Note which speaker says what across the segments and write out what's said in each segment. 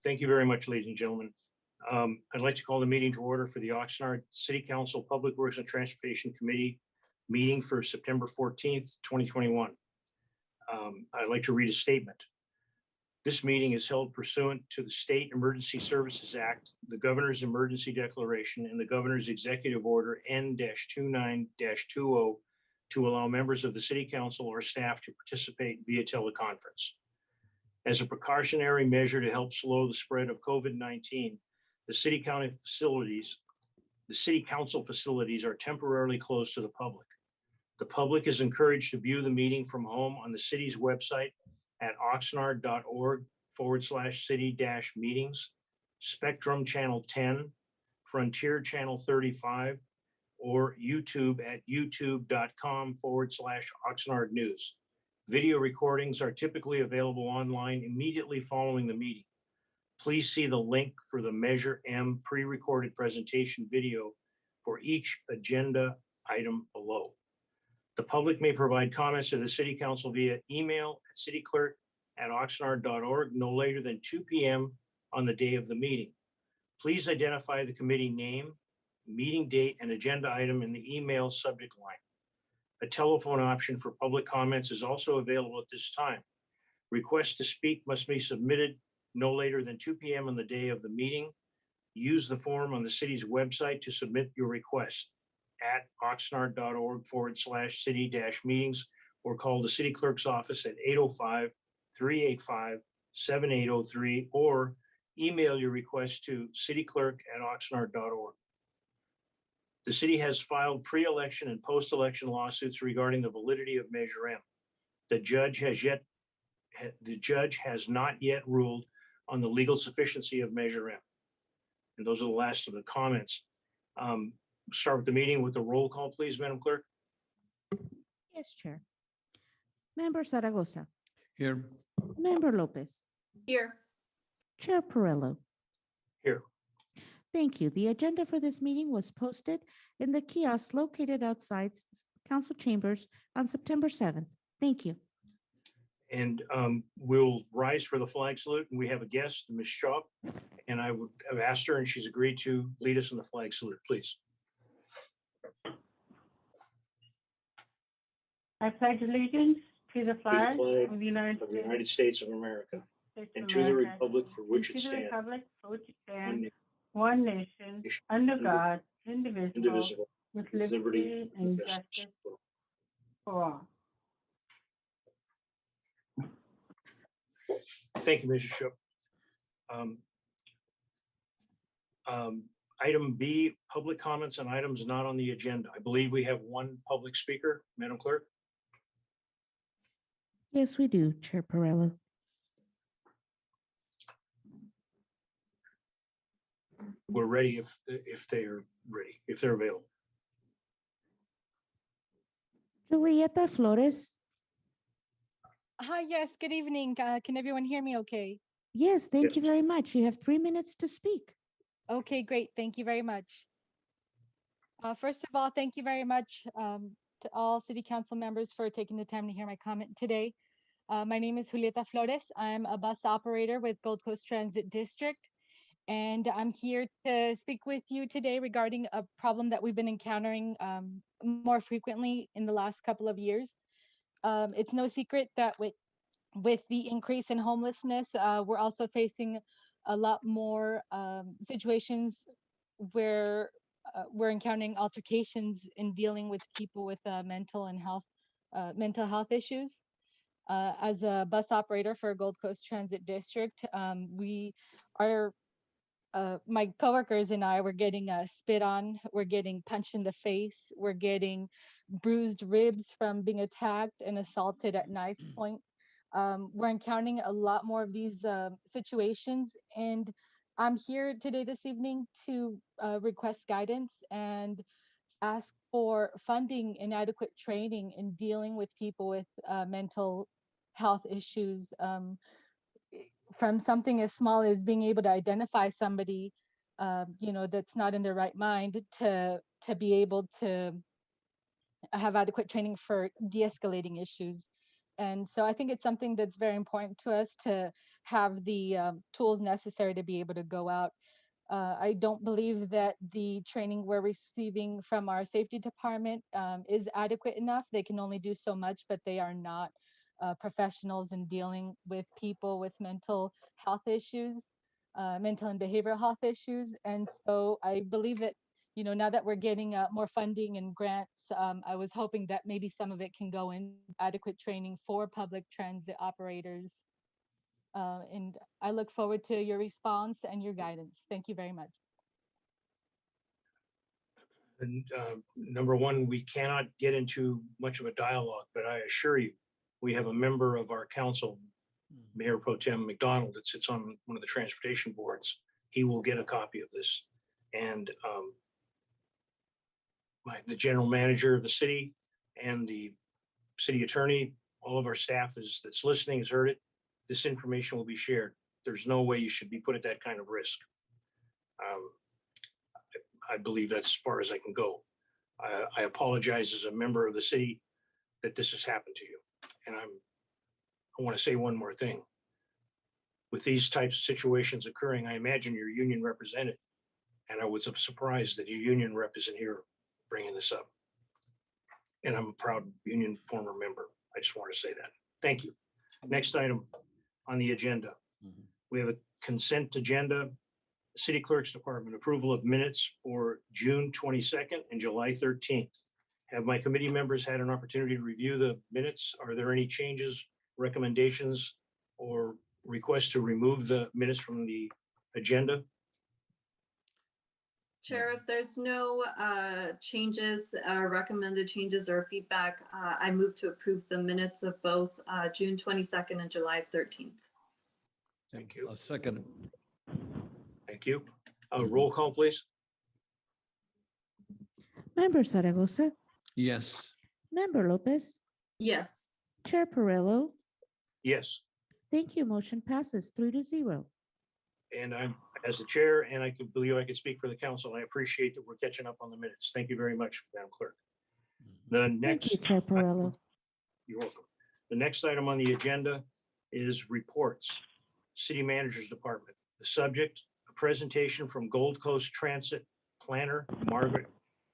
Speaker 1: Thank you very much, ladies and gentlemen. I'd like to call the meeting to order for the Oxnard City Council Public Works and Transportation Committee meeting for September 14th, 2021. I'd like to read a statement. This meeting is held pursuant to the State Emergency Services Act, the Governor's Emergency Declaration, and the Governor's Executive Order N-29-20 to allow members of the City Council or staff to participate via teleconference. As a precautionary measure to help slow the spread of COVID-19, the City Council facilities are temporarily closed to the public. The public is encouraged to view the meeting from home on the city's website at oxnard.org/city-meetings, Spectrum Channel 10, Frontier Channel 35, or YouTube at youtube.com/Oxnard News. Video recordings are typically available online immediately following the meeting. Please see the link for the Measure M pre-recorded presentation video for each agenda item below. The public may provide comments to the City Council via email at cityclerk@oxnard.org no later than 2 p.m. on the day of the meeting. Please identify the committee name, meeting date, and agenda item in the email subject line. A telephone option for public comments is also available at this time. Requests to speak must be submitted no later than 2 p.m. on the day of the meeting. Use the form on the city's website to submit your request at oxnard.org/city-meetings or call the city clerk's office at 805-385-7803 or email your request to cityclerk@oxnard.org. The city has filed pre-election and post-election lawsuits regarding the validity of Measure M. The judge has not yet ruled on the legal sufficiency of Measure M. And those are the last of the comments. Start with the meeting with the roll call, please, Madam Clerk.
Speaker 2: Yes, Chair. Member Zaragoza.
Speaker 3: Here.
Speaker 2: Member Lopez.
Speaker 4: Here.
Speaker 2: Chair Perillo.
Speaker 1: Here.
Speaker 2: Thank you. The agenda for this meeting was posted in the kiosk located outside council chambers on September 7th. Thank you.
Speaker 1: And we'll rise for the flag salute. And we have a guest, Ms. Shaw, and I would have asked her and she's agreed to lead us in the flag salute, please.
Speaker 5: I pledge allegiance to the flag
Speaker 1: flag
Speaker 5: of the United
Speaker 1: Of the United States of America
Speaker 5: States
Speaker 1: and
Speaker 5: of
Speaker 1: to the
Speaker 5: America,
Speaker 1: republic for which
Speaker 5: and
Speaker 1: it
Speaker 5: to the
Speaker 1: stands,
Speaker 5: republic for which it stands,
Speaker 1: one
Speaker 5: one nation,
Speaker 1: nation,
Speaker 5: under
Speaker 1: under
Speaker 5: God, indivisible,
Speaker 1: indivisible,
Speaker 5: with
Speaker 1: with
Speaker 5: liberty and
Speaker 1: justice
Speaker 5: justice
Speaker 1: for all.
Speaker 5: for all.
Speaker 1: Thank you, Mrs. Shook. Item B, public comments on items not on the agenda. I believe we have one public speaker, Madam Clerk.
Speaker 2: Yes, we do, Chair Perillo.
Speaker 1: We're ready if they are ready, if they're available.
Speaker 2: Julieta Flores.
Speaker 4: Hi, yes, good evening. Can everyone hear me okay?
Speaker 2: Yes, thank you
Speaker 1: Yes.
Speaker 2: very much. You have 3 minutes to speak.
Speaker 4: Okay, great. Thank you very much. First of all, thank you very much to all city council members for taking the time to hear my comment today. My name is Julieta Flores. I'm a bus operator with Gold Coast Transit District, and I'm here to speak with you today regarding a problem that we've been encountering more frequently in the last couple of years. It's no secret that with the increase in homelessness, we're also facing a lot more situations where we're encountering altercations in dealing with people with mental health issues. As a bus operator for Gold Coast Transit District, my coworkers and I were getting spit on, we're getting punched in the face, we're getting bruised ribs from being attacked and assaulted at knife point. We're encountering a lot more of these situations, and I'm here today this evening to request guidance and ask for funding and adequate training in dealing with people with mental health issues, from something as small as being able to identify somebody that's not in their right mind to be able to have adequate training for de-escalating issues. And so I think it's something that's very important to us to have the tools necessary to be able to go out. I don't believe that the training we're receiving from our safety department is adequate enough. They can only do so much, but they are not professionals in dealing with people with mental health issues, mental and behavioral health issues. And so I believe that, you know, now that we're getting more funding and grants, I was hoping that maybe some of it can go in adequate training for public transit operators. And I look forward to your response and your guidance. Thank you very much.
Speaker 1: And number one, we cannot get into much of a dialogue, but I assure you, we have a member of our council, Mayor Pro Tem McDonald, that sits on one of the transportation boards. He will get a copy of this. And the general manager of the city and the city attorney, all of our staff that's listening has heard it. This information will be shared. There's no way you should be put at that kind of risk. I believe that's as far as I can go. I apologize as a member of the city that this has happened to you. And I want to say one more thing. With these types of situations occurring, I imagine your union represented. And I was surprised that your union rep isn't here bringing this up. And I'm a proud union former member. I just want to say that. Thank you. Next item on the agenda. We have a consent agenda. City Clerk's Department, approval of minutes for June 22nd and July 13th. Have my committee members had an opportunity to review the minutes? Are there any changes, recommendations, or requests to remove the minutes from the agenda?
Speaker 3: Chair, if there's no changes, recommended changes or feedback, I move to approve the minutes of both June 22nd and July 13th.
Speaker 1: Thank you.
Speaker 6: A second.
Speaker 1: Thank you. Roll call, please.
Speaker 2: Member Zaragoza,
Speaker 6: Yes.
Speaker 2: Member Lopez,
Speaker 3: Yes.
Speaker 2: Chair Perillo.
Speaker 1: Yes.
Speaker 2: Thank you. Motion passes 3-0.
Speaker 1: And I'm, as the chair, and I can believe I can speak for the council, I appreciate that we're catching up on the minutes. Thank you very much, Madam Clerk. The
Speaker 2: Thank you,
Speaker 1: next,
Speaker 2: Chair Perillo.
Speaker 1: you're welcome. The next item on the agenda is reports. City Manager's Department. The subject, a presentation from Gold Coast Transit Planner Margaret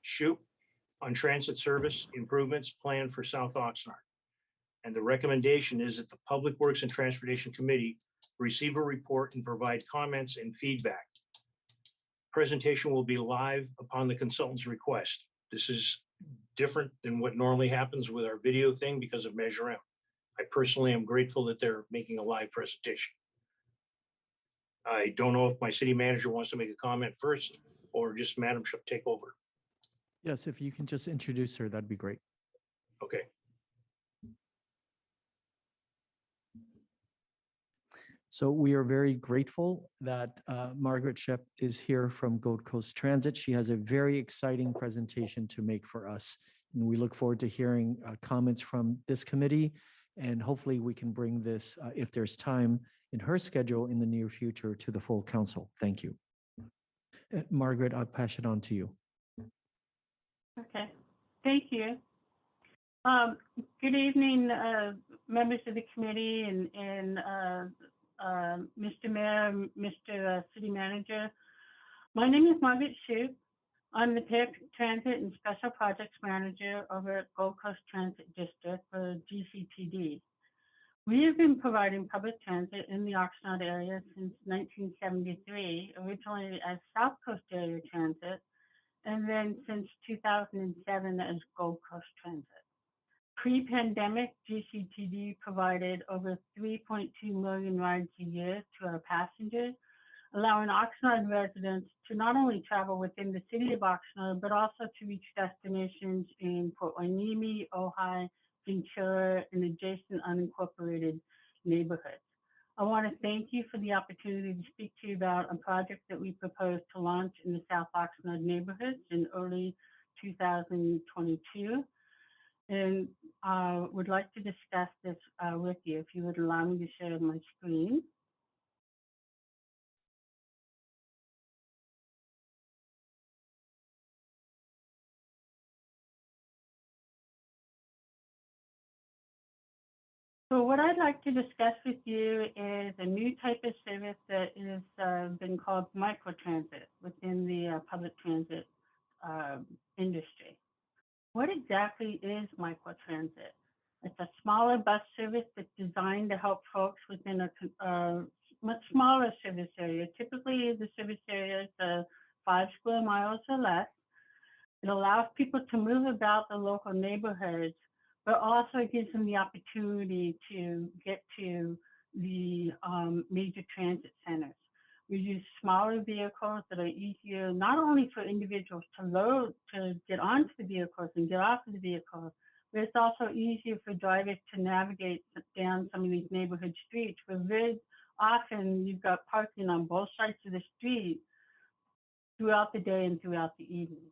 Speaker 1: Shoup on transit service improvements planned for South Oxnard. And the recommendation is that the Public Works and Transportation Committee receive a report and provide comments and feedback. Presentation will be live upon the consultant's request. This is different than what normally happens with our video thing because of Measure M. I personally am grateful that they're making a live presentation. I don't know if my city manager wants to make a comment first or just Madam should take over.
Speaker 7: Yes, if you can just introduce her, that'd be great.
Speaker 1: Okay.
Speaker 7: So we are very grateful that Margaret Shep is here from Gold Coast Transit. She has a very exciting presentation to make for us. And we look forward to hearing comments from this committee. And hopefully we can bring this, if there's time in her schedule in the near future, to the full council. Thank you. Margaret, I'll pass it on to you.
Speaker 5: Okay, thank you. Good evening, members of the committee and Mr. Mayor, Mr. City Manager. My name is Margaret Shoup. I'm the Transit and Special Projects Manager over at Gold Coast Transit District for GCTD. We have been providing public transit in the Oxnard area since 1973, originally as South Coast Area Transit, and then since 2007 as Gold Coast Transit. Pre-pandemic, GCTD provided over 3.2 million rides a year to our passengers, allowing Oxnard residents to not only travel within the city of Oxnard, but also to reach destinations in Port Hueneme, Ojai, Ventura, and adjacent unincorporated neighborhoods. I want to thank you for the opportunity to speak to you about a project that we propose to launch in the South Oxnard neighborhoods in early 2022. And would like to discuss this with you. If you would allow me to share my screen. So what I'd like to discuss with you is a new type of service that is been called microtransit within the public transit industry. What exactly is microtransit? It's a smaller bus service that's designed to help folks within a much smaller service area. Typically, the service area is 5 square miles or less. It allows people to move about the local neighborhoods, but also gives them the opportunity to get to the major transit centers. We use smaller vehicles that are easier, not only for individuals to load, to get onto the vehicles and get off of the vehicles, but it's also easier for drivers to navigate down some of these neighborhood streets where very often you've got parking on both sides of the street throughout the day and throughout the evening.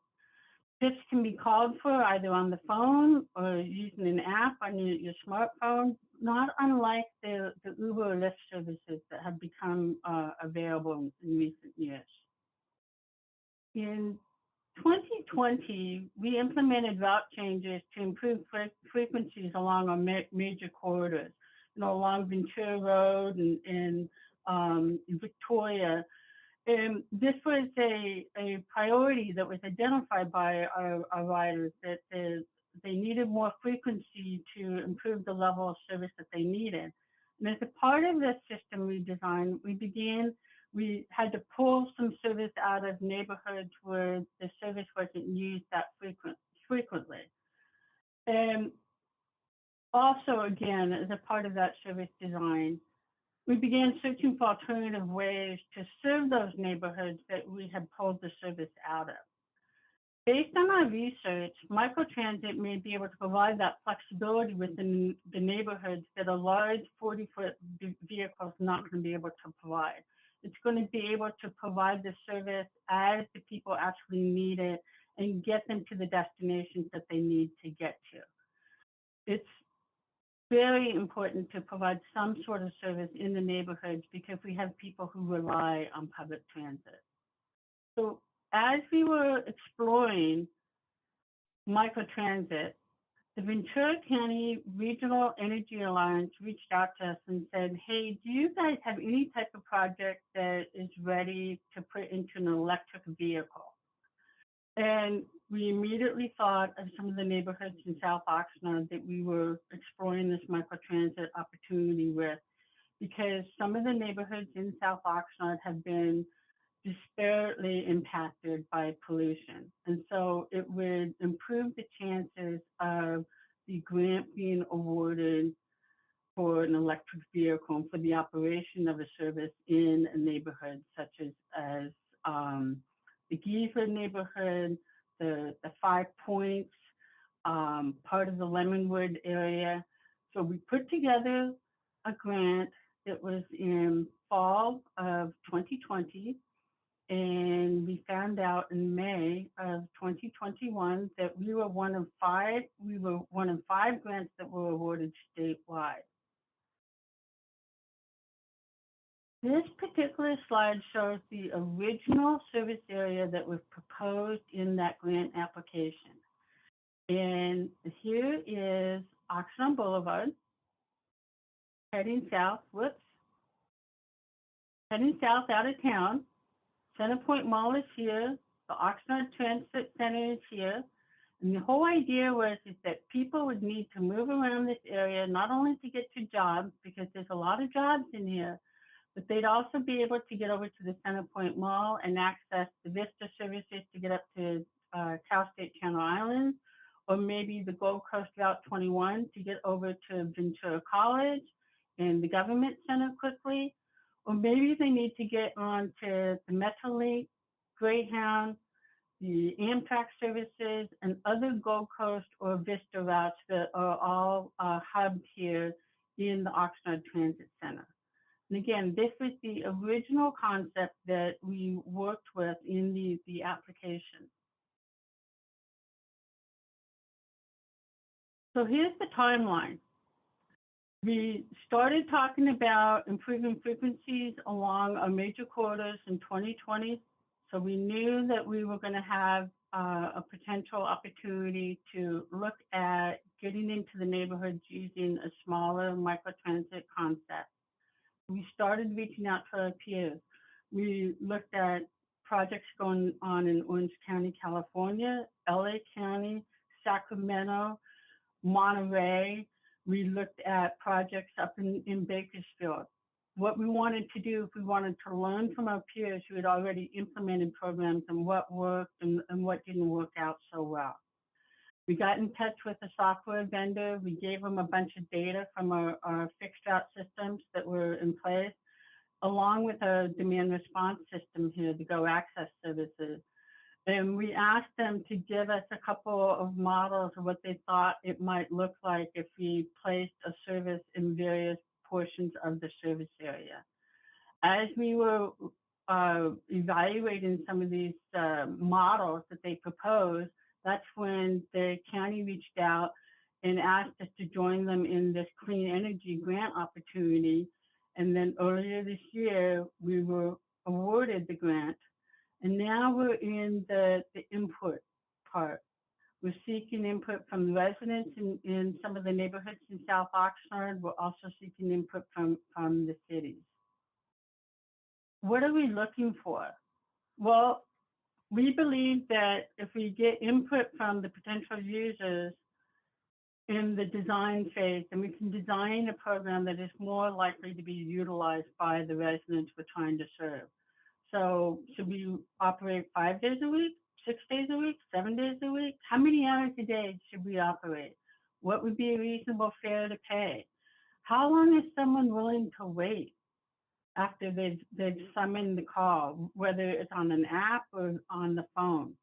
Speaker 5: This can be called for either on the phone or using an app on your smartphone, not unlike the Uber or Lyft services that have become available in recent years. In 2020, we implemented route changes to improve frequencies along our major corridors, along Ventura Road and Victoria. And this was a priority that was identified by our riders, that they needed more frequency to improve the level of service that they needed. And as a part of this system redesign, we had to pull some service out of neighborhoods where the service wasn't used that frequently. And also, again, as a part of that service design, we began searching for alternative ways to serve those neighborhoods that we had pulled the service out of. Based on our research, microtransit may be able to provide that flexibility within the neighborhoods that a large 40-foot vehicle is not going to be able to provide. It's going to be able to provide the service as the people actually need it and get them to the destinations that they need to get to. It's very important to provide some sort of service in the neighborhoods because we have people who rely on public transit. So as we were exploring microtransit, the Ventura County Regional Energy Alliance reached out to us and said, hey, do you guys have any type of project that is ready to put into an electric vehicle? And we immediately thought of some of the neighborhoods in South Oxnard that we were exploring this microtransit opportunity with, because some of the neighborhoods in South Oxnard have been disparately impacted by pollution. And so it would improve the chances of the grant being awarded for an electric vehicle and for the operation of a service in a neighborhood such as the Geezer neighborhood, the 5 Points, part of the Lemonwood area. So we put together a grant that was in fall of 2020, and we found out in May of 2021 that we were one of five grants that were awarded statewide. This particular slide shows the original service area that was proposed in that grant application. And here is Oxnard Boulevard, heading south out of town. Centerpoint Mall is here, the Oxnard Transit Center is here. And the whole idea was that people would need to move around this area, not only to get to jobs, because there's a lot of jobs in here, but they'd also be able to get over to the Centerpoint Mall and access the Vista services to get up to Cal State Channel Islands, or maybe the Gold Coast Route 21 to get over to Ventura College and the Government Center quickly, or maybe they need to get on to the Metrolink, Greyhound, the Amtrak services, and other Gold Coast or Vista routes that are all hubbed here in the Oxnard Transit Center. And again, this was the original concept that we worked with in the application. So here's the timeline. We started talking about improving frequencies along our major corridors in 2020. So we knew that we were going to have a potential opportunity to look at getting into the neighborhoods using a smaller microtransit concept. We started reaching out to our peers. We looked at projects going on in Orange County, California, LA County, Sacramento, Monterey. We looked at projects up in Bakersfield. What we wanted to do, if we wanted to learn from our peers who had already implemented programs and what worked and what didn't work out so well. We got in touch with a software vendor. We gave them a bunch of data from our fixed route systems that were in place, along with a demand response system here, the Go Access services. And we asked them to give us a couple of models of what they thought it might look like if we placed a service in various portions of the service area. As we were evaluating some of these models that they proposed, that's when the county reached out and asked us to join them in this clean energy grant opportunity. And then earlier this year, we were awarded the grant. And now we're in the input part. We're seeking input from the residents in some of the neighborhoods in South Oxnard. We're also seeking input from the cities. What are we looking for? Well, we believe that if we get input from the potential users in the design phase, then we can design a program that is more likely to be utilized by the residents we're trying to serve. So should we operate 5 days a week, 6 days a week, 7 days a week? How many hours a day should we operate? What would be a reasonable fare to pay? How long is someone willing to wait after they've summoned the call, whether it's on an app or on the phone?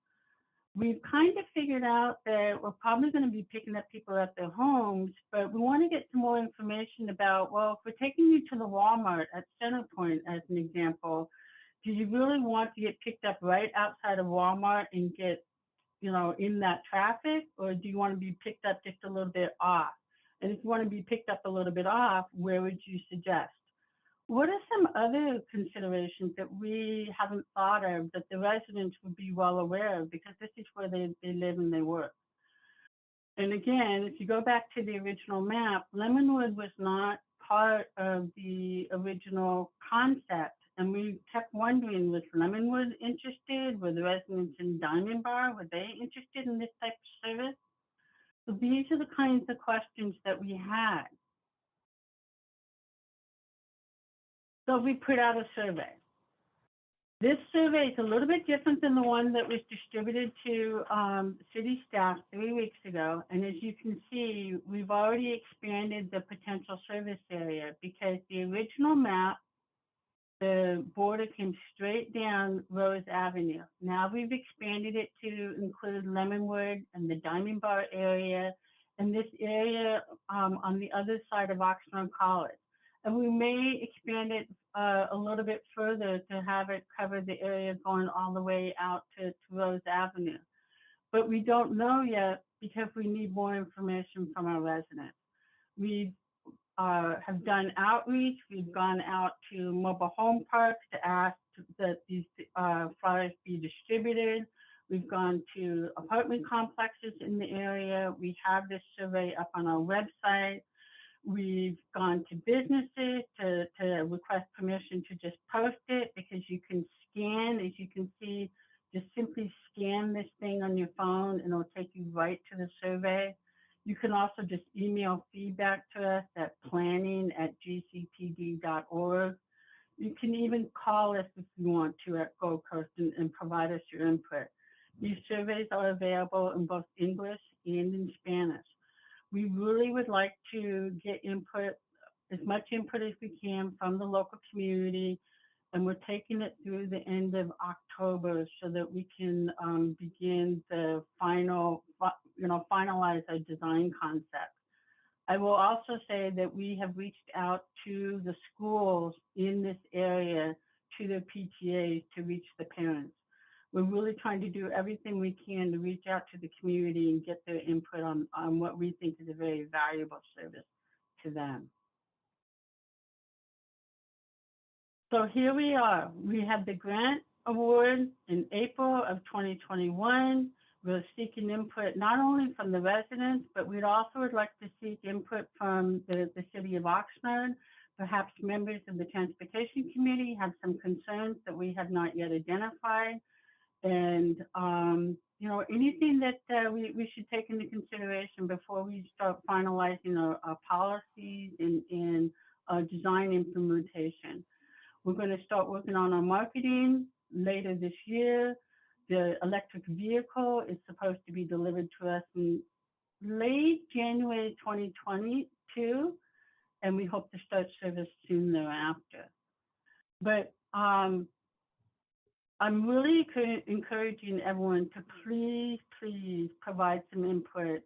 Speaker 5: We've kind of figured out that we're probably going to be picking up people at their homes, but we want to get some more information about, well, if we're taking you to the Walmart at Centerpoint, as an example, do you really want to get picked up right outside of Walmart and get, in that traffic? Or do you want to be picked up just a little bit off? And if you want to be picked up a little bit off, where would you suggest? What are some other considerations that we haven't thought of that the residents would be well aware of, because this is where they live and they work? And again, if you go back to the original map, Lemonwood was not part of the original concept. And we kept wondering, was Lemonwood interested? Were the residents in Diamond Bar, were they interested in this type of service? So these are the kinds of questions that we had. So we put out a survey. This survey is a little bit different than the one that was distributed to city staff 3 weeks ago. And as you can see, we've already expanded the potential service area, because the original map, the border came straight down Rose Avenue. Now we've expanded it to include Lemonwood and the Diamond Bar area, and this area on the other side of Oxnard College. And we may expand it a little bit further to have it cover the area going all the way out to Rose Avenue. But we don't know yet, because we need more information from our residents. We have done outreach. We've gone out to mobile home parks to ask that these flyers be distributed. We've gone to apartment complexes in the area. We have this survey up on our website. We've gone to businesses to request permission to just post it, because you can scan, as you can see, just simply scan this thing on your phone and it'll take you right to the survey. You can also just email feedback to us at planning@gcpd.org. You can even call us if you want to at Gold Coast and provide us your input. These surveys are available in both English and in Spanish. We really would like to get input, as much input as we can from the local community, and we're taking it through the end of October so that we can begin the finalize our design concept. I will also say that we have reached out to the schools in this area, to their PTAs, to reach the parents. We're really trying to do everything we can to reach out to the community and get their input on what we think is a very valuable service to them. So here we are. We had the grant award in April of 2021. We're seeking input not only from the residents, but we'd also would like to seek input from the city of Oxnard. Perhaps members of the Transportation Committee have some concerns that we have not yet identified. And, you know, anything that we should take into consideration before we start finalizing our policies and design implementation. We're going to start working on our marketing later this year. The electric vehicle is supposed to be delivered to us in late January 2022, and we hope to start service soon thereafter. But I'm really encouraging everyone to please provide some input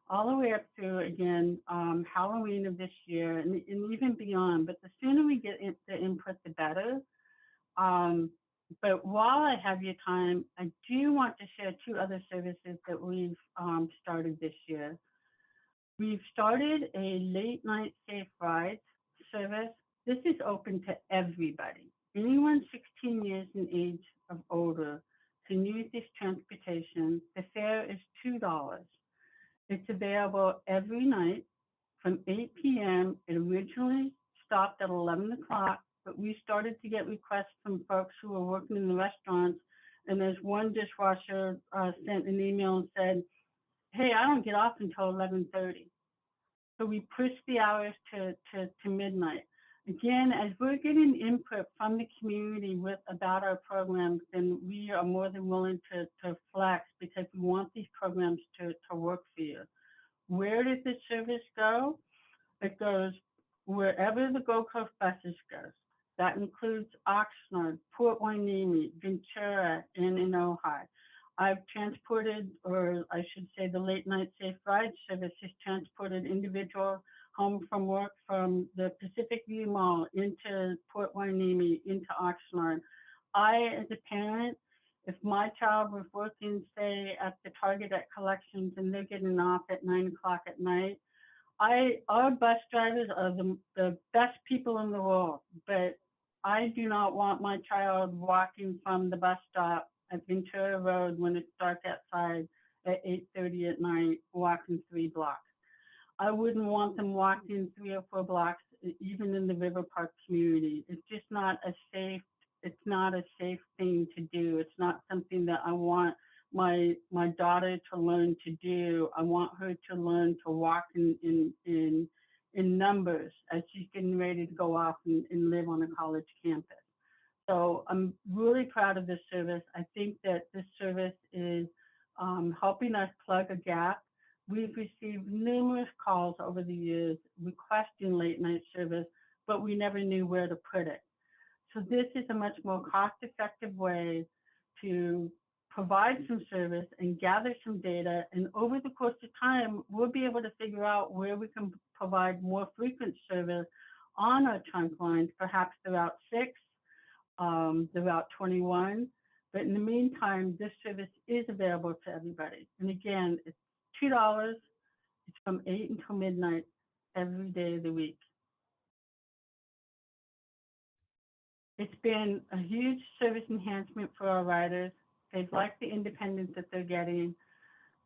Speaker 5: all the way up through, again, Halloween of this year and even beyond. But the sooner we get the input, the better. But while I have your time, I do want to share 2 other services that we've started this year. We've started a late night safe rides service. This is open to everybody. Anyone 16 years in age of older can use this transportation. The fare is $2. It's available every night from 8 p.m. It originally stopped at 11 o'clock, but we started to get requests from folks who were working in the restaurants. And there's one dishwasher sent an email and said, hey, I don't get off until 11:30. So we pushed the hours to midnight. Again, as we're getting input from the community about our programs, then we are more than willing to flex because we want these programs to work for you. Where does this service go? It goes wherever the Gold Coast buses goes. That includes Oxnard, Port Hueneme, Ventura, and in Ojai. I've transported, or I should say the late night safe ride service has transported individuals home from work from the Pacific View Mall into Port Hueneme, into Oxnard. I, as a parent, if my child was working, say, at the Target at Collections and they're getting off at 9 o'clock at night, our bus drivers are the best people in the world, but I do not want my child walking from the bus stop at Ventura Road when it's dark outside at 8:30 at night, walking 3 blocks. I wouldn't want them walking 3 or 4 blocks, even in the River Park community. It's just not a safe, it's not a safe thing to do. It's not something that I want my daughter to learn to do. I want her to learn to walk in numbers as she's getting ready to go off and live on a college campus. So I'm really proud of this service. I think that this service is helping us plug a gap. We've received numerous calls over the years requesting late night service, but we never knew where to put it. So this is a much more cost-effective way to provide some service and gather some data. And over the course of time, we'll be able to figure out where we can provide more frequent service on our trunk lines, perhaps the Route 6, the Route 21. But in the meantime, this service is available to everybody. And again, it's $2. It's from 8 until midnight every day of the week. It's been a huge service enhancement for our riders. They've liked the independence that they're getting.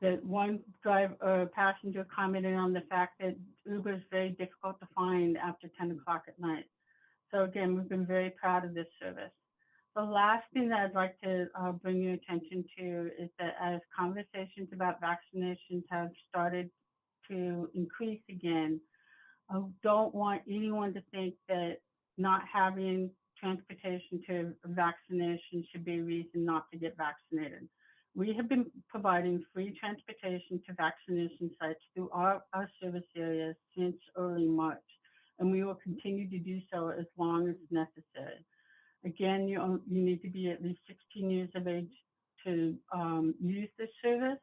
Speaker 5: That one passenger commented on the fact that Uber is very difficult to find after 10 o'clock at night. So again, we've been very proud of this service. The last thing that I'd like to bring your attention to is that as conversations about vaccinations have started to increase again, I don't want anyone to think that not having transportation to vaccination should be a reason not to get vaccinated. We have been providing free transportation to vaccination sites through our service areas since early March, and we will continue to do so as long as necessary. Again, you need to be at least 16 years of age to use this service.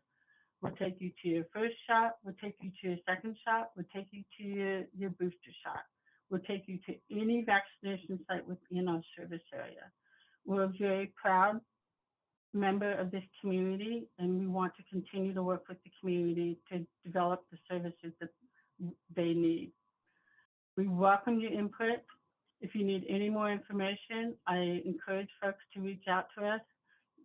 Speaker 5: We'll take you to your first shot, we'll take you to your second shot, we'll take you to your booster shot. We'll take you to any vaccination site within our service area. We're a very proud member of this community, and we want to continue to work with the community to develop the services that they need. We welcome your input. If you need any more information, I encourage folks to reach out to us.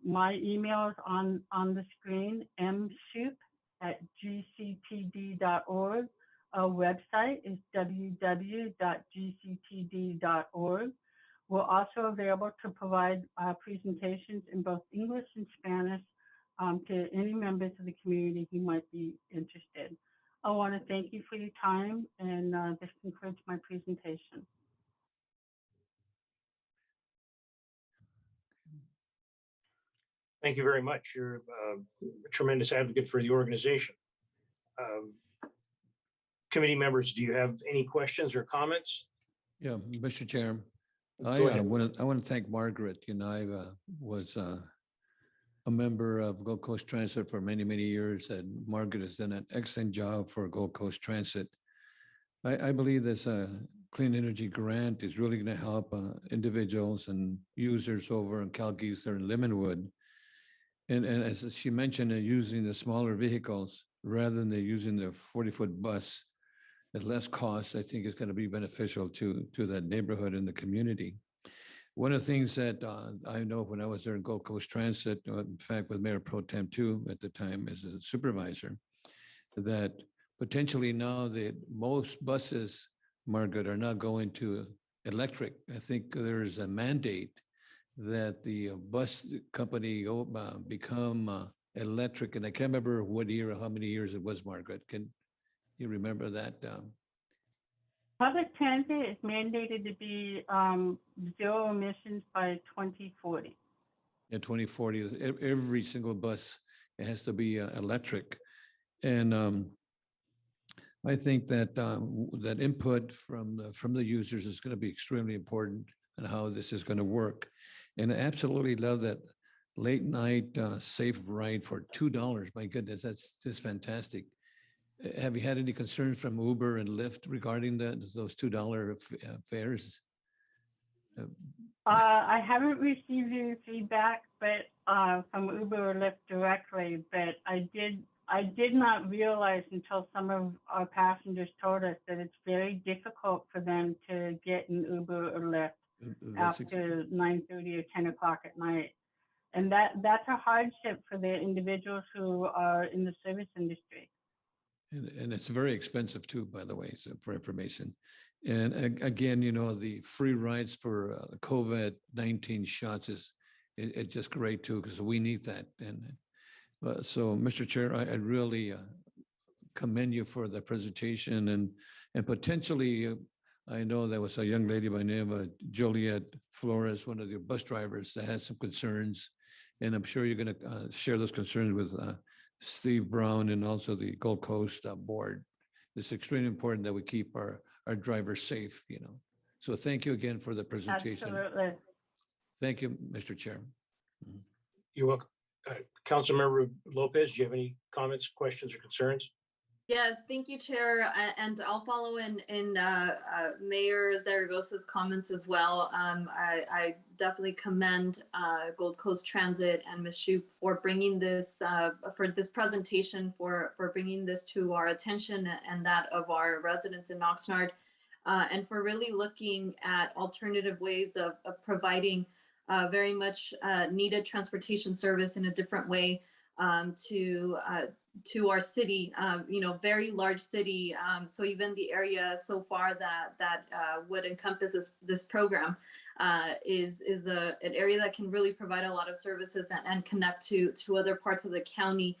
Speaker 5: My email is on the screen, mshoop@gctd.org. Our website is www.gctd.org. We're also available to provide presentations in both English and Spanish to any members of the community who might be interested. I want to thank you for your time, and this concludes my presentation.
Speaker 1: Thank you very much. You're a tremendous advocate for the organization. Committee members, do you have any questions or comments?
Speaker 6: Yeah, Mr. Chair,
Speaker 1: Go
Speaker 6: I
Speaker 1: ahead.
Speaker 6: want to thank Margaret. You know, I was a member of Gold Coast Transit for many, many years, and Margaret has done an excellent job for Gold Coast Transit. I believe this clean energy grant is really going to help individuals and users over in Calgeether and Lemonwood. And as she mentioned, using the smaller vehicles rather than using the 40-foot bus at less cost, I think is going to be beneficial to that neighborhood and the community. One of the things that I know when I was there in Gold Coast Transit, in fact, with Mayor Pro Tem too at the time as a supervisor, that potentially now that most buses, Margaret, are not going to electric. I think there is a mandate that the bus company become electric. And I can't remember what year or how many years it was, Margaret. Can you remember that?
Speaker 5: Public transit is mandated to be zero emissions by 2040.
Speaker 6: In 2040, every single bus, it has to be electric. And I think that that input from the users is going to be extremely important and how this is going to work. And I absolutely love that late night safe ride for $2. My goodness, that's just fantastic. Have you had any concerns from Uber and Lyft regarding those $2 fares?
Speaker 5: I haven't received any feedback, but from Uber or Lyft directly, but I did not realize until some of our passengers told us that it's very difficult for them to get an Uber or Lyft after 9:30 or 10 o'clock at night. And that's a hardship for the individuals who are in the service industry.
Speaker 6: And it's very expensive too, by the way, so for information. And again, you know, the free rides for COVID-19 shots it's just great too, because we need that. And so, Mr. Chair, I really commend you for the presentation and potentially, I know there was a young lady by the name of Juliet Flores, one of the bus drivers that has some concerns. And I'm sure you're going to share those concerns with Steve Brown and also the Gold Coast board. It's extremely important that we keep our drivers safe, you know. So thank you again for the presentation.
Speaker 5: Absolutely.
Speaker 6: Thank you, Mr. Chair.
Speaker 1: You're welcome. Councilmember Lopez, do you have any comments, questions, or concerns?
Speaker 3: Yes, thank you, Chair. And I'll follow in Mayor Zaragoza's comments as well. I definitely commend Gold Coast Transit and Ms. Shoup for bringing this, for this presentation, for bringing this to our attention and that of our residents in Oxnard, and for really looking at alternative ways of providing very much needed transportation service in a different way to our city, you know, very large city. So even the area so far that would encompass this program is an area that can really provide a lot of services and connect to other parts of the county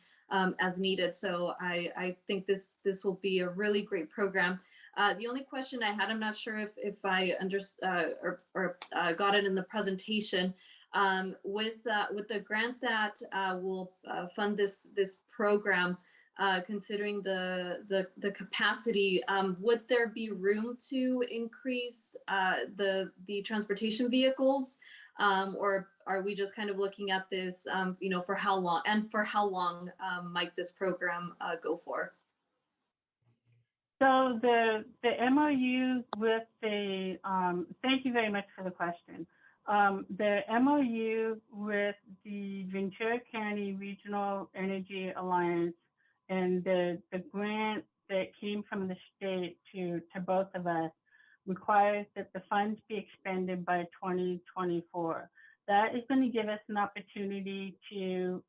Speaker 3: as needed. So I think this will be a really great program. The only question I had, I'm not sure if I understood or got it in the presentation. With the grant that will fund this program, considering the capacity, would there be room to increase the transportation vehicles, or are we just kind of looking at this, you know, for how long might this program go for?
Speaker 5: So the MOU with the, thank you very much for the question. The MOU with the Ventura County Regional Energy Alliance and the grant that came from the state to both of us requires that the funds be expended by 2024. that is going to give us an opportunity to,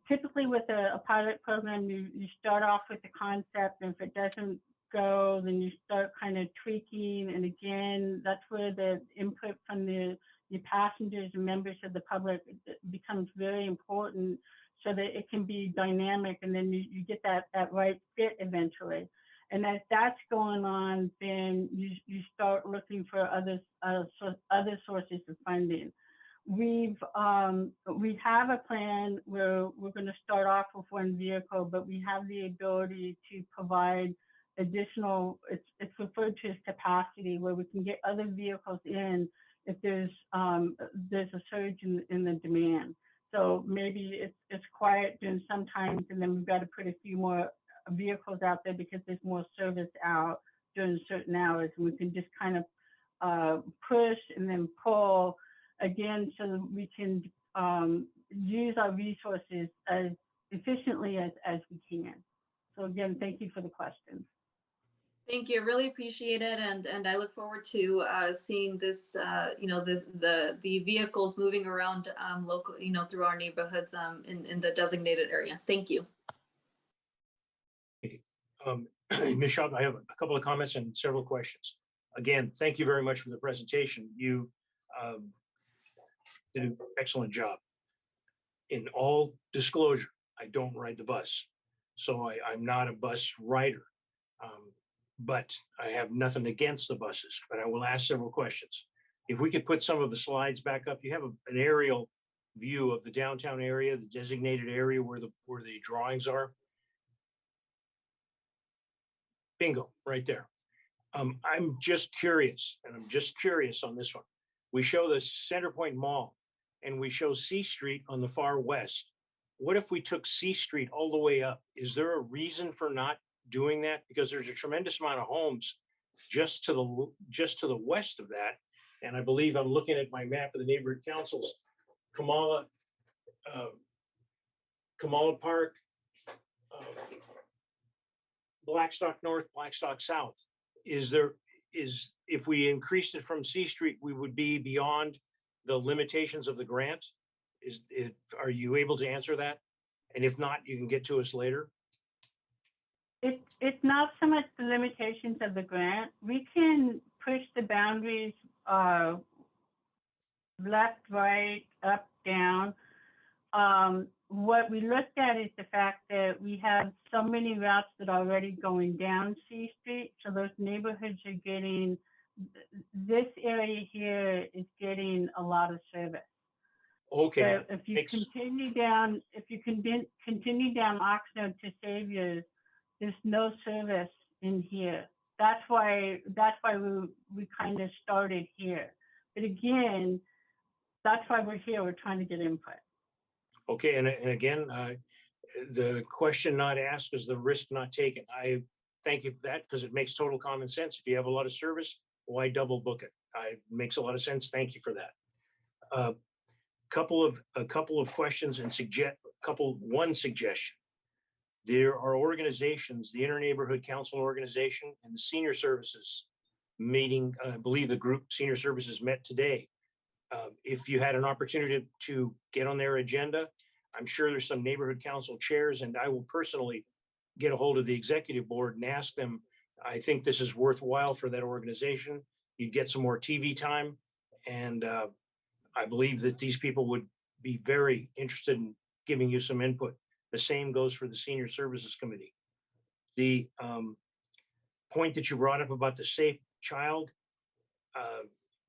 Speaker 5: typically with a pilot program, you start off with the concept, and if it doesn't go, then you start kind of tweaking. And again, that's where the input from the passengers and members of the public becomes very important, so that it can be dynamic, and then you get that right fit eventually. And as that's going on, then you start looking for other sources of funding. We have a plan where we're going to start off with one vehicle, but we have the ability to provide additional, it's referred to as capacity, where we can get other vehicles in if there's a surge in the demand. So maybe it's quiet during some times, and then we've got to put a few more vehicles out there because there's more service out during certain hours, and we can just kind of push and then pull again, so that we can use our resources as efficiently as we can. So again, thank you for the question.
Speaker 3: Thank you. Really appreciate it, and I look forward to seeing this, the vehicles moving around local, through our neighborhoods in the designated area. Thank you.
Speaker 1: Ms. Schaub, I have a couple of comments and several questions. Again, thank you very much for the presentation. You did an excellent job. In all disclosure, I don't ride the bus, so I'm not a bus rider. But I have nothing against the buses, but I will ask several questions. If we could put some of the slides back up, you have an aerial view of the downtown area, the designated area where the drawings are. Bingo, right there. I'm just curious, and I'm just curious on this one. We show the Center Point Mall, and we show C Street on the far west. What if we took C Street all the way up? Is there a reason for not doing that? Because there's a tremendous amount of homes just to the west of that. And I believe I'm looking at my map of the neighborhood councils, Kamala Park, Blackstock North, Blackstock South. If we increased it from C Street, we would be beyond the limitations of the grant? Are you able to answer that? And if not, you can get to us later.
Speaker 5: It's not so much the limitations of the grant. We can push the boundaries left, right, up, down. What we looked at is the fact that we have so many routes that are already going down C Street. So those neighborhoods are getting, this area here is getting a lot of service.
Speaker 1: Okay.
Speaker 5: So if you continue down, continue down Oxnard to Saviors, there's no service in here. That's why we kind of started here. But again, that's why we're here. We're trying to get input.
Speaker 1: Okay, and again, the question not asked is the risk not taken. I thank you for that, because it makes total common sense. If you have a lot of service, why double book it? It makes a lot of sense. Thank you for that. A couple of questions and one suggestion. There are organizations, the Inter-Neighborhood Council Organization and the Senior Services meeting, I believe the group Senior Services met today. If you had an opportunity to get on their agenda, I'm sure there's some neighborhood council chairs, and I will personally get a hold of the executive board and ask them, I think this is worthwhile for that organization. You'd get some more TV time. And I believe that these people would be very interested in giving you some input. The same goes for the Senior Services Committee. The point that you brought up about the safe child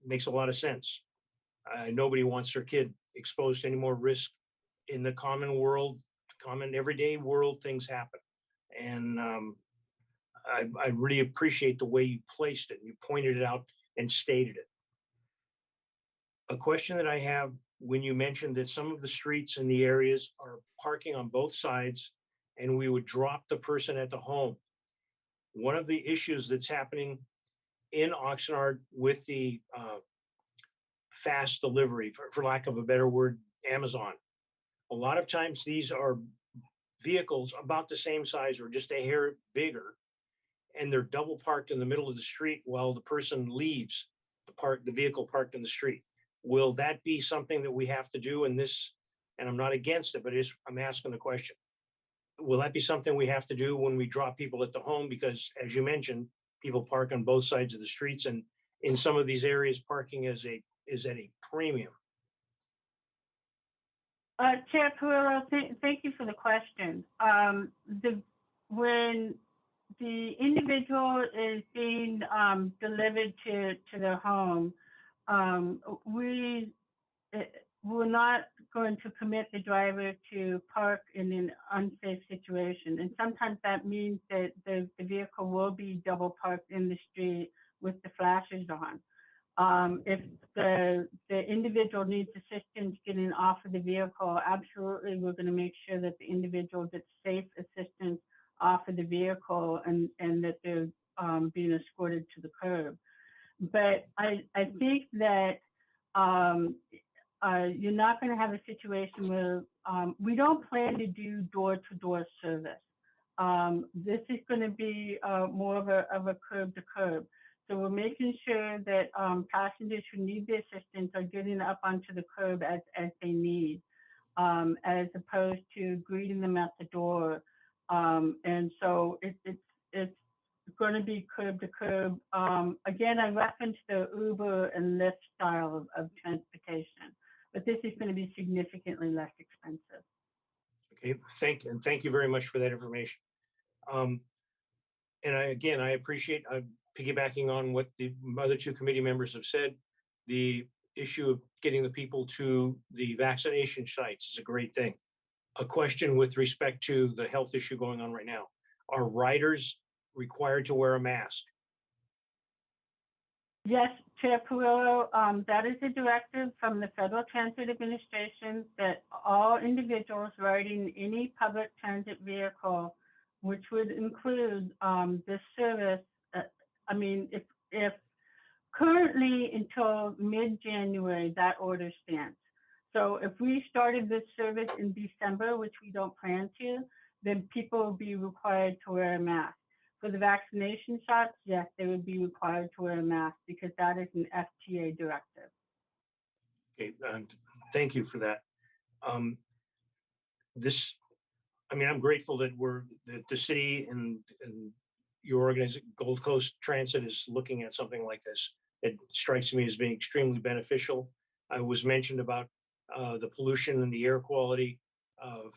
Speaker 1: makes a lot of sense. Nobody wants their kid exposed to any more risk. In the common world, common everyday world, things happen. And I really appreciate the way you placed it. You pointed it out and stated it. A question that I have, when you mentioned that some of the streets in the areas are parking on both sides and we would drop the person at the home. One of the issues that's happening in Oxnard with the fast delivery, for lack of a better word, Amazon. A lot of times these are vehicles about the same size or just a hair bigger, and they're double parked in the middle of the street while the person leaves the vehicle parked in the street. Will that be something that we have to do in this? And I'm not against it, but I'm asking the question. Will that be something we have to do when we drop people at the home? Because as you mentioned, people park on both sides of the streets, and in some of these areas, parking is at a premium.
Speaker 5: Chair Perillo, thank you for the question. When the individual is being delivered to their home, we're not going to permit the driver to park in an unsafe situation. And sometimes that means that the vehicle will be double parked in the street with the flashers on. If the individual needs assistance getting off of the vehicle, absolutely, we're going to make sure that the individual gets safe assistance off of the vehicle and that they're being escorted to the curb. But I think that you're not going to have a situation where we don't plan to do door-to-door service. This is going to be more of a curb-to-curb. So we're making sure that passengers who need the assistance are getting up onto the curb as they need, as opposed to greeting them at the door. And so it's going to be curb to curb. Again, I referenced the Uber and Lyft style of transportation, but this is going to be significantly less expensive.
Speaker 1: Okay, thank you very much for that information. And I appreciate piggybacking on what the other two committee members have said. The issue of getting the people to the vaccination sites is a great thing. A question with respect to the health issue going on right now: are riders required to wear a mask?
Speaker 5: Yes, Chair Perillo, that is a directive from the Federal Transit Administration that all individuals riding any public transit vehicle, which would include this service, if currently until mid-January, that order stands. So if we started this service in December, which we don't plan to, then people will be required to wear a mask. For the vaccination shots, yes, they would be required to wear a mask because that is an FTA directive.
Speaker 1: Okay, thank you for that. I'm grateful that the city and your organization, Gold Coast Transit, is looking at something like this. It strikes me as being extremely beneficial. I was mentioned about the pollution and the air quality.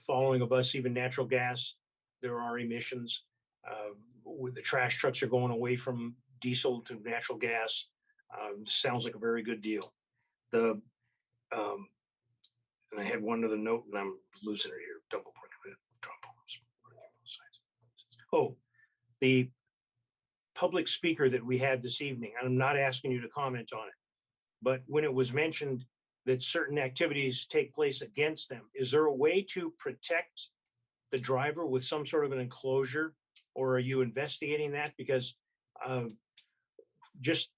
Speaker 1: Following a bus, even natural gas, there are emissions. The trash trucks are going away from diesel to natural gas. Sounds like a very good deal. And I had one other note, and I'm losing it here. Double park. Oh, the public speaker that we had this evening, and I'm not asking you to comment on it, but when it was mentioned that certain activities take place against them, is there a way to protect the driver with some sort of an enclosure, or are you investigating that? Because just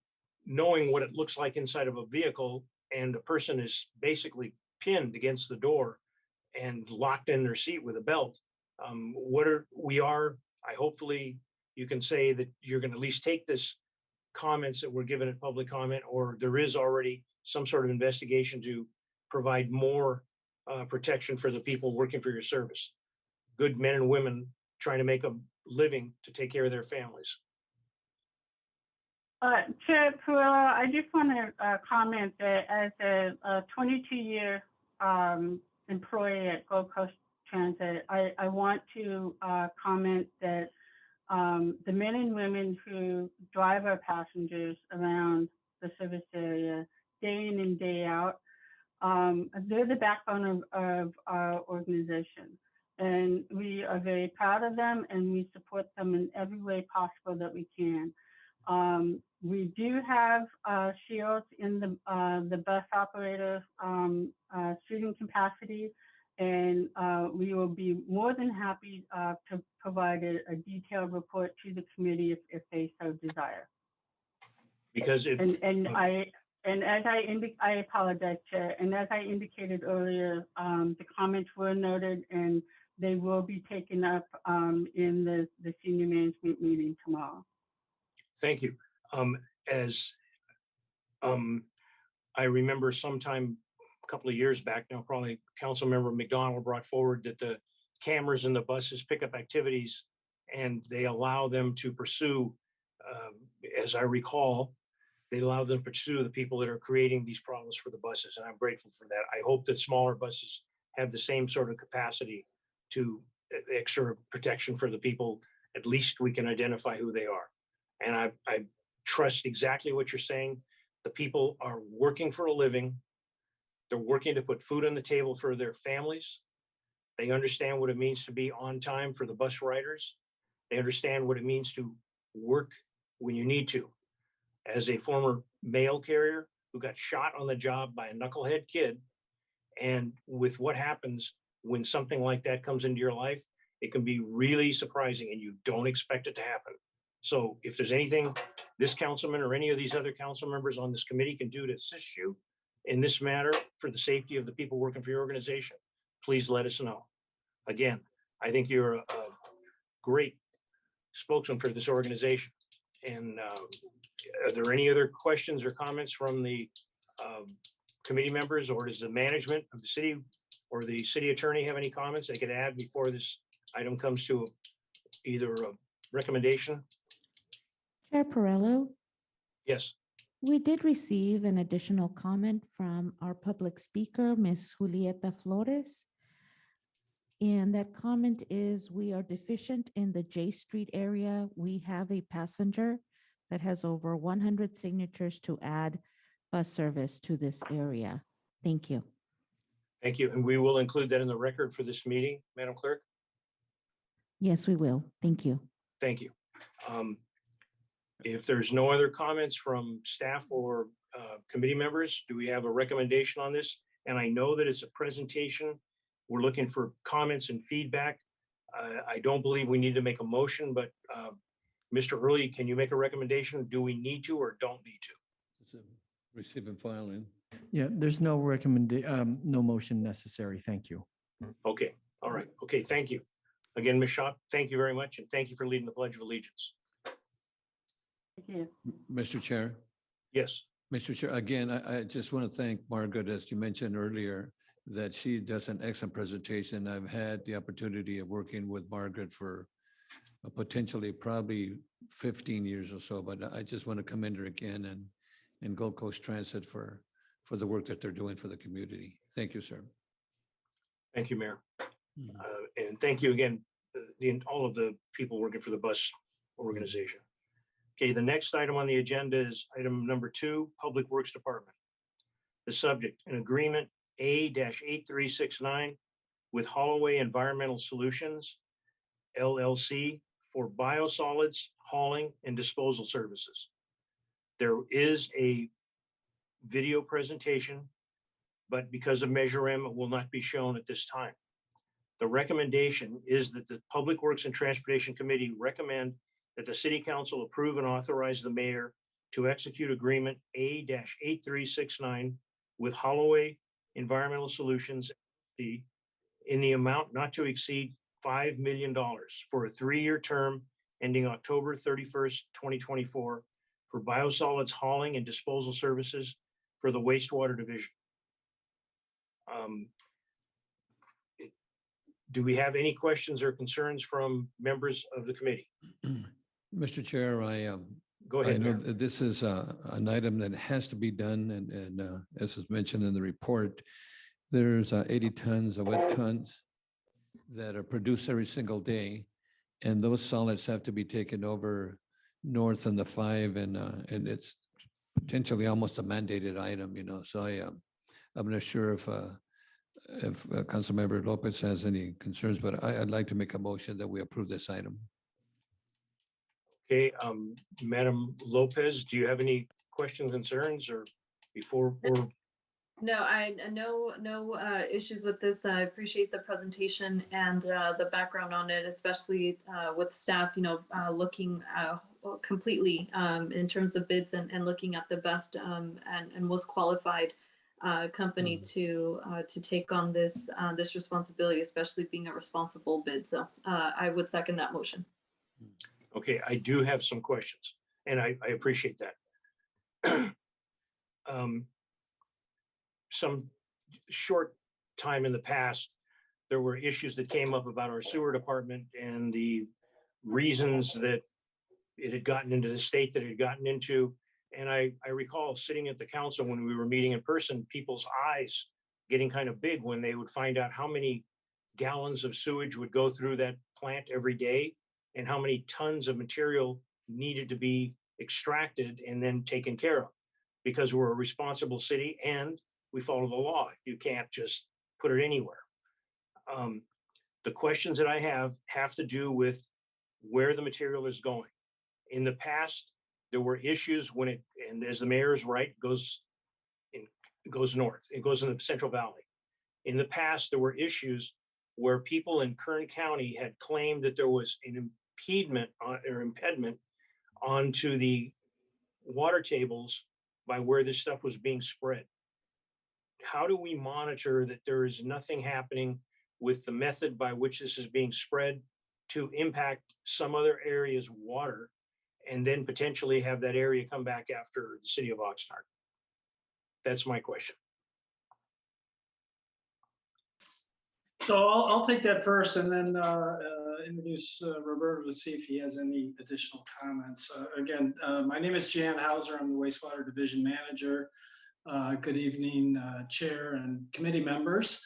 Speaker 1: knowing what it looks like inside of a vehicle, and a person is basically pinned against the door and locked in their seat with a belt. Hopefully you can say that you're going to at least take this comments that were given at public comment, or there is already some sort of investigation to provide more protection for the people working for your service. Good men and women trying to make a living to take care of their families.
Speaker 5: Chair Perillo, I just want to comment that as a 22-year employee at Gold Coast Transit, I want to comment that the men and women who drive our passengers around the service area day in and day out, they're the backbone of our organization. And we are very proud of them, and we support them in every way possible that we can. We do have shields in the bus operator seating capacity, and we will be more than happy to provide a detailed report to the committee if they so desire.
Speaker 1: Because if
Speaker 5: I apologize, Chair. And as I indicated earlier, the comments were noted, and they will be taken up in the senior management meeting tomorrow.
Speaker 1: Thank you. I remember sometime a couple of years back now, probably Councilmember McDonald brought forward that the cameras in the buses pick up activities and they allow them to pursue, as I recall, they allow them to pursue the people that are creating these problems for the buses. And I'm grateful for that. I hope that smaller buses have the same sort of capacity to extra protection for the people. At least we can identify who they are. And I trust exactly what you're saying. The people are working for a living. They're working to put food on the table for their families. They understand what it means to be on time for the bus riders. They understand what it means to work when you need to. As a former mail carrier who got shot on the job by a knucklehead kid, and with what happens when something like that comes into your life, it can be really surprising and you don't expect it to happen. So if there's anything this councilman or any of these other council members on this committee can do to assist you in this matter for the safety of the people working for your organization, please let us know. Again, I think you're a great spokesman for this organization. And are there any other questions or comments from the committee members, or does the management of the city or the city attorney have any comments they could add before this item comes to either a recommendation?
Speaker 2: Chair Perrello,
Speaker 1: Yes.
Speaker 2: we did receive an additional comment from our public speaker, Ms. Julieta Flores. And that comment is, we are deficient in the J Street area. We have a passenger that has over 100 signatures to add bus service to this area. Thank you.
Speaker 1: Thank you. And we will include that in the record for this meeting, Madam Clerk.
Speaker 2: Yes, we will. Thank you.
Speaker 1: Thank you. If there's no other comments from staff or committee members, do we have a recommendation on this? And I know that it's a presentation. We're looking for comments and feedback. I don't believe we need to make a motion, but Mr. Early, can you make a recommendation? Do we need to or don't need to?
Speaker 6: It's a receive and file in.
Speaker 7: Yeah, there's no no motion necessary. Thank you.
Speaker 1: Okay, all right. Okay, thank you. Again, Ms. Shaw, thank you very much. And thank you for leading the Pledge of Allegiance.
Speaker 5: Thank you.
Speaker 6: Mr. Chair,
Speaker 1: Yes,
Speaker 6: Mr. Chair, again, I just want to thank Margaret, as you mentioned earlier, that she does an excellent presentation. I've had the opportunity of working with Margaret for potentially probably 15 years or so, but I just want to commend her again and Gold Coast Transit for the work that they're doing for the community. Thank you, sir.
Speaker 1: thank you, Mayor. And thank you again, all of the people working for the bus organization. Okay, the next item on the agenda is item number 2, Public Works Department. The subject, an agreement A-8369 with Holloway Environmental Solutions, LLC, for biosolids hauling and disposal services. There is a video presentation, but because of Measure M, it will not be shown at this time. The recommendation is that the Public Works and Transportation Committee recommend that the City Council approve and authorize the mayor to execute agreement A-8369 with Holloway Environmental Solutions in the amount not to exceed $5 million for a 3-year term ending October 31st, 2024 for biosolids hauling and disposal services for the wastewater division. Do we have any questions or concerns from members of the committee?
Speaker 6: Mr. Chair,
Speaker 1: Go
Speaker 6: I
Speaker 1: ahead,
Speaker 6: know
Speaker 1: Mayor.
Speaker 6: that this is an item that has to be done, and as is mentioned in the report, there's 80 tons of wet tons that are produced every single day, and those solids have to be taken over north on the 5, and it's potentially almost a mandated item, you know. So I'm not sure if Councilmember Lopez has any concerns, but I'd like to make a motion that we approve this item.
Speaker 1: Okay, Madam Lopez, do you have any questions, concerns, or before, or
Speaker 3: No, no issues with this. I appreciate the presentation and the background on it, especially with staff, looking completely in terms of bids and looking at the best and most qualified company to take on this responsibility, especially being a responsible bid. So I would second that motion.
Speaker 1: okay, I do have some questions, and I appreciate that. some short time in the past, there were issues that came up about our sewer department and the reasons that it had gotten into the state that it had gotten into. And I recall sitting at the council when we were meeting in person, people's eyes getting kind of big when they would find out how many gallons of sewage would go through that plant every day and how many tons of material needed to be extracted and then taken care of. Because we're a responsible city and we follow the law. You can't just put it anywhere. The questions that I have to do with where the material is going. In the past, there were issues when it, and as the mayor is right, goes north, it goes in the Central Valley. In the past, there were issues where people in Kern County had claimed that there was an impediment or impediment onto the water tables by where this stuff was being spread. How do we monitor that there is nothing happening with the method by which this is being spread to impact some other area's water and then potentially have that area come back after the city of Oxnard? That's my question.
Speaker 8: So I'll take that first and then introduce Roberto to see if he has any additional comments. Again, my name is Jan Hauser. I'm the Wastewater Division Manager. Good evening, Chair and committee members.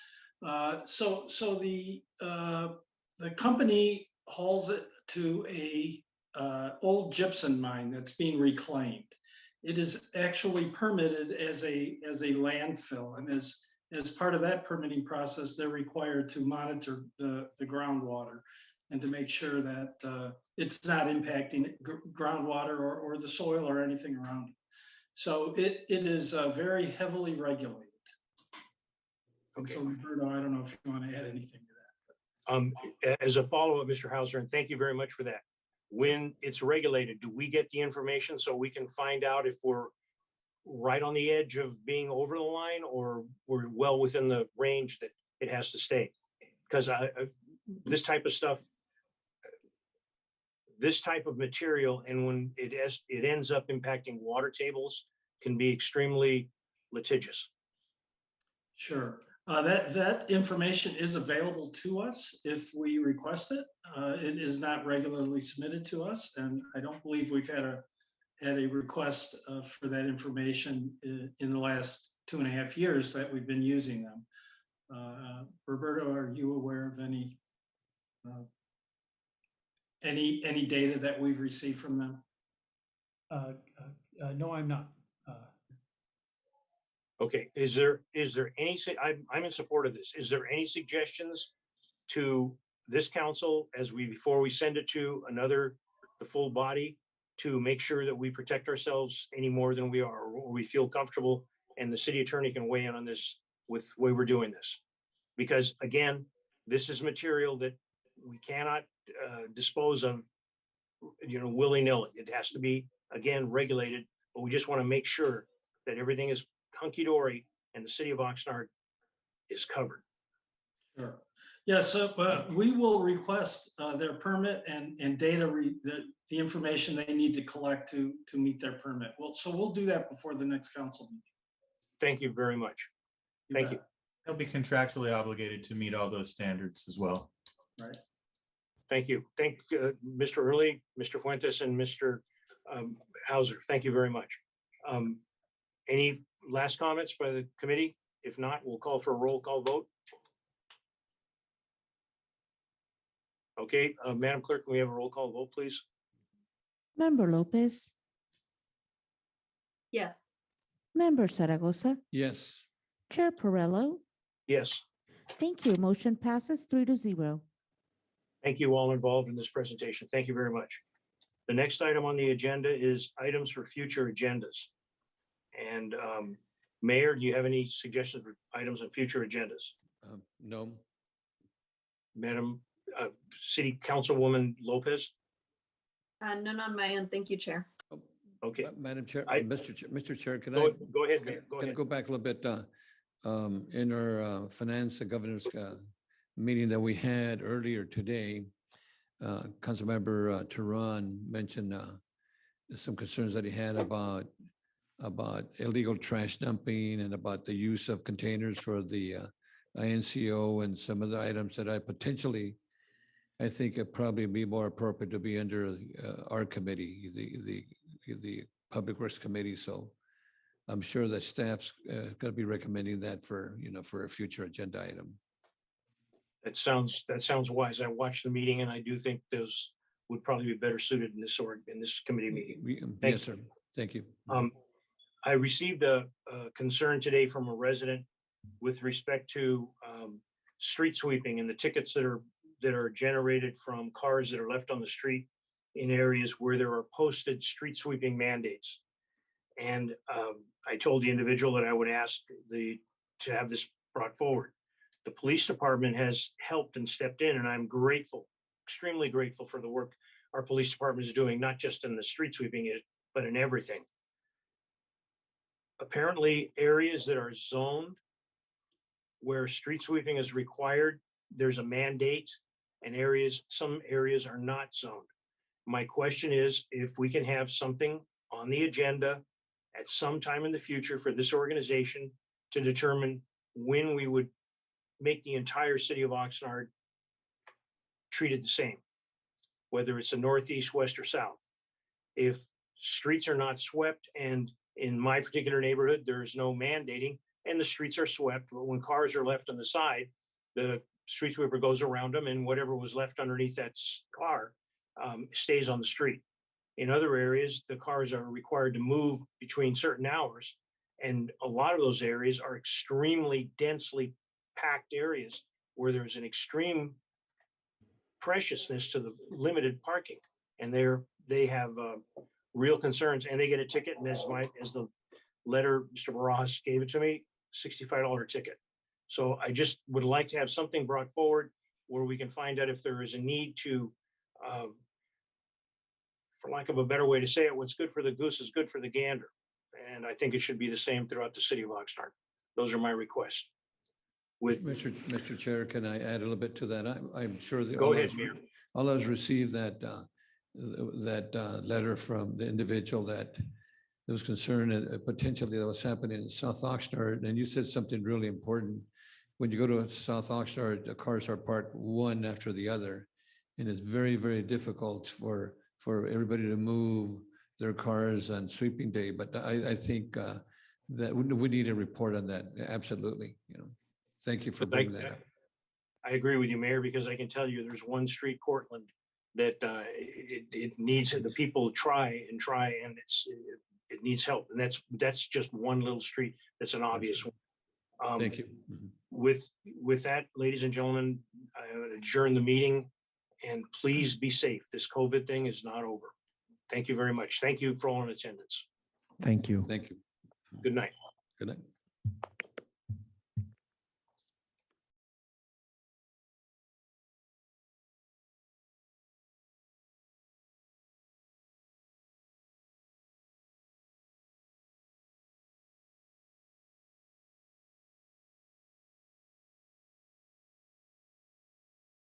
Speaker 8: So the company hauls it to a old gypsum mine that's being reclaimed. It is actually permitted as a landfill, and as part of that permitting process, they're required to monitor the groundwater and to make sure that it's not impacting groundwater or the soil or anything around it. So it is very heavily regulated. And
Speaker 1: Okay.
Speaker 8: so Roberto, I don't know if you want to add anything to that.
Speaker 1: As a follow-up, Mr. Hauser, and thank you very much for that. When it's regulated, do we get the information so we can find out if we're right on the edge of being over the line or we're well within the range that it has to stay? Because this type of stuff, this type of material, and when it ends up impacting water tables, can be extremely litigious.
Speaker 8: Sure. That information is available to us if we request it. It is not regularly submitted to us, and I don't believe we've had a request for that information in the last 2.5 years that we've been using them. Roberto, are you aware of any data that we've received from them?
Speaker 9: No, I'm not.
Speaker 1: Okay, is there any, I'm in support of this. Is there any suggestions to this council before we send it to the full body, to make sure that we protect ourselves any more than we are, or we feel comfortable and the city attorney can weigh in on this with the way we're doing this? Because again, this is material that we cannot dispose of, willy-nilly. It has to be, again, regulated, but we just want to make sure that everything is hunky-dory and the city of Oxnard is covered.
Speaker 8: Sure. Yeah, so we will request their permit and data, the information they need to collect to meet their permit. So we'll do that before the next council meeting.
Speaker 1: Thank you very much. Thank you.
Speaker 10: They'll be contractually obligated to meet all those standards as well.
Speaker 8: Right.
Speaker 1: Thank you. Thank Mr. Early, Mr. Fuentes, and Mr. Hauser. Thank you very much. Any last comments by the committee? If not, we'll call for a roll call vote. Okay, Madam Clerk, can we have a roll call vote, please?
Speaker 2: Member Lopez,
Speaker 3: Yes.
Speaker 2: Member Zaragoza,
Speaker 6: Yes.
Speaker 2: Chair Perrello.
Speaker 1: Yes.
Speaker 2: Thank you. Motion passes 3-0.
Speaker 1: Thank you all involved in this presentation. Thank you very much. The next item on the agenda is items for future agendas. And Mayor, do you have any suggestions for items on future agendas?
Speaker 6: No.
Speaker 1: Madam City Councilwoman Lopez?
Speaker 3: None on my end. Thank you, Chair.
Speaker 1: Okay,
Speaker 6: Madam Chair,
Speaker 1: I-
Speaker 6: Mr. Chair, can
Speaker 1: go
Speaker 6: I?
Speaker 1: ahead, Mayor. Go
Speaker 6: Can I
Speaker 1: ahead.
Speaker 6: go back a little bit? In our finance and governance meeting that we had earlier today, Councilmember Tehran mentioned some concerns that he had about about illegal trash dumping and about the use of containers for the INCO and some other items that I think it'd probably be more appropriate to be under our committee, the Public Works Committee. So I'm sure that staff's going to be recommending that for, for a future agenda item.
Speaker 1: That sounds wise. I watched the meeting and I do think those would probably be better suited in this committee meeting. Thank
Speaker 6: Yes, sir. Thank you.
Speaker 1: I received a concern today from a resident with respect to street sweeping and the tickets that are generated from cars that are left on the street in areas where there are posted street sweeping mandates. And I told the individual that I would ask to have this brought forward. The police department has helped and stepped in, and I'm grateful, extremely grateful for the work our police department is doing, not just in the street sweeping, but in everything. Apparently, areas that are zoned where street sweeping is required, there's a mandate, and some areas are not zoned. My question is, if we can have something on the agenda at some time in the future for this organization to determine when we would make the entire city of Oxnard treated the same, whether it's the northeast, west, or south. If streets are not swept, and in my particular neighborhood, there's no mandating, and the streets are swept, but when cars are left on the side, the street sweeper goes around them, and whatever was left underneath that car stays on the street. In other areas, the cars are required to move between certain hours, and a lot of those areas are extremely densely packed areas where there's an extreme preciousness to the limited parking, and they have real concerns, and they get a ticket. And as the letter Mr. Barajas gave it to me, $65 ticket. So I just would like to have something brought forward where we can find out if there is a need to, for lack of a better way to say it, what's good for the goose is good for the gander. And I think it should be the same throughout the city of Oxnard. Those are my requests.
Speaker 6: Mr. Chair, can I add a little bit to that? I'm sure that
Speaker 1: Go ahead, Mayor.
Speaker 6: all of us received that letter from the individual that was concerned potentially that was happening in South Oxnard. And you said something really important. When you go to South Oxnard, the cars are parked one after the other. And it's very, very difficult for everybody to move their cars on sweeping day. But I think that we need a report on that. Absolutely. Thank you for bringing that up.
Speaker 1: I agree with you, Mayor, because I can tell you there's one street, Cortland, that it needs, the people try, and it needs help. And that's just one little street. That's an obvious one.
Speaker 6: Thank you.
Speaker 1: With that, ladies and gentlemen, I adjourn the meeting, and please be safe. This COVID thing is not over. Thank you very much. Thank you for all in attendance.
Speaker 7: Thank you.
Speaker 6: Thank you.
Speaker 1: Good night.
Speaker 6: Good night.